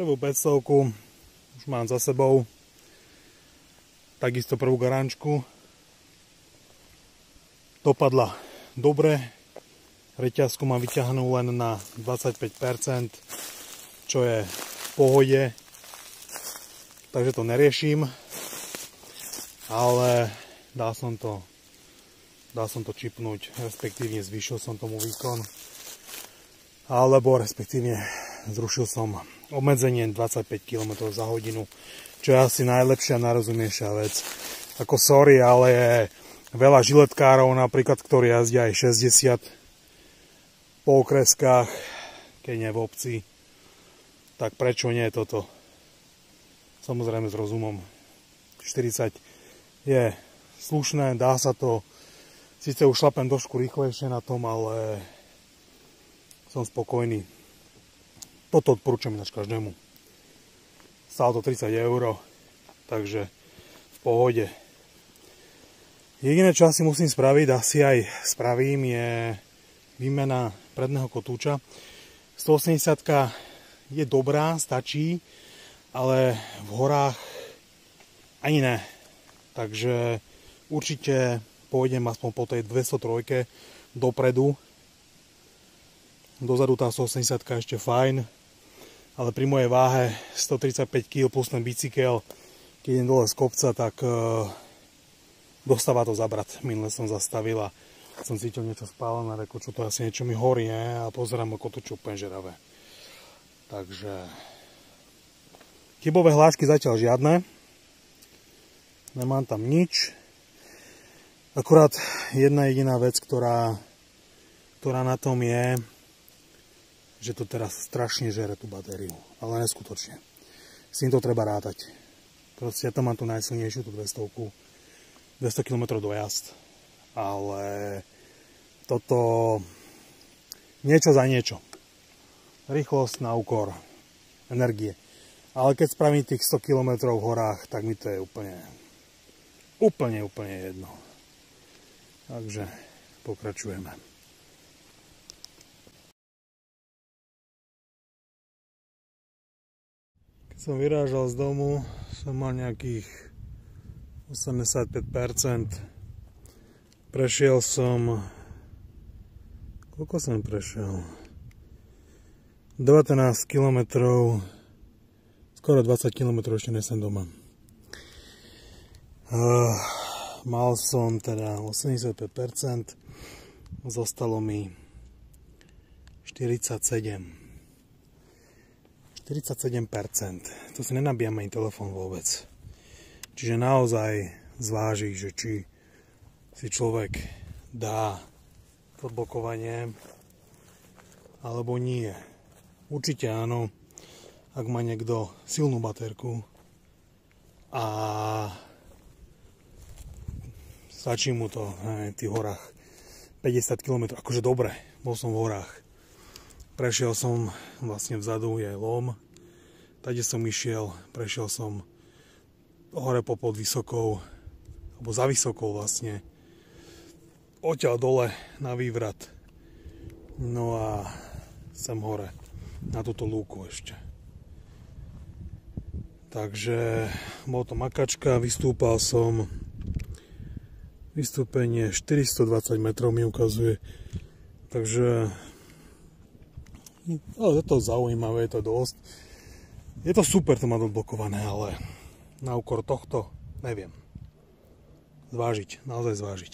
Prvú 500 už mám za sebou. Takisto prvú garančku. Dopadla dobre. Reťazku mám vyťahnú len na 25%, čo je v pohode. Takže to neriešim. Ale dal som to čipnúť, respektívne zvýšil som tomu výkon. Alebo respektívne zrušil som obmedzenie 25 km za hodinu, čo je asi najlepšia a najrozumiejšia vec. Ako sorry, ale je veľa žiletkárov napríklad, ktorí jazdia aj 60 po okreskách, keď nie v obci. Tak prečo nie toto? Samozrejme s rozumom. 40 je slušné, dá sa to. Sice už šlapem trošku rýchlejšie na tom, ale som spokojný. Toto odporúčam ináč každému. Stálo to 30 €, takže v pohode. Jediné, čo asi musím spraviť, asi aj spravím, je výmena predného kotúča. 180 je dobrá, stačí, ale v horách ani ne. Takže určite pôjdem aspoň po tej 203 dopredu. Dozadu tá 180 ešte fajn, ale pri mojej váhe 135 kg plus ten bicykel, keď idem dole z kopca, tak dostáva to zabrat. Minule som zastavil a som cítil niečo spálené, reko, čo to asi niečo mi horí, ne? A pozerám ako to, čo úplne žeravé. Takže chybové hlášky zatiaľ žiadne. Nemám tam nič. Akurát jedna jediná vec, ktorá na tom je, že to teraz strašne žere tú batériu. Ale neskutočne. S tým to treba rátať. Proste ja tam mám tú najsilnejšiu, tú 200 km dojazd. Ale toto niečo za niečo. Rýchlosť na úkor energie. Ale keď spravím tých 100 km v horách, tak mi to je úplne jedno. Takže pokračujeme. Keď som vyrážal z domu, som mal nejakých 85%. Prešiel som... Koľko som prešiel? 19 km, skoro 20 km ešte nesem doma. Mal som teda 85%, zostalo mi 47%. To si nenabíjam ani telefón vôbec. Čiže naozaj zváži, že či si človek dá odblokovanie alebo nie. Určite áno, ak má niekto silnú baterku a stačí mu to v tých horách 50 km, akože dobre, bol som v horách. Prešiel som vlastne vzadu, je lom, tady som išiel, prešiel som hore pod vysokou, alebo za vysokou vlastne, odtiaľ dole na vývrat, no a sem hore, na túto lúku ešte. Takže bol to makačka, vystúpal som, vystúpenie 420 metrov mi ukazuje, takže je to zaujímavé, je to dosť. Je to super to mať odblokované, ale na úkor tohto neviem. Zvážiť, naozaj zvážiť.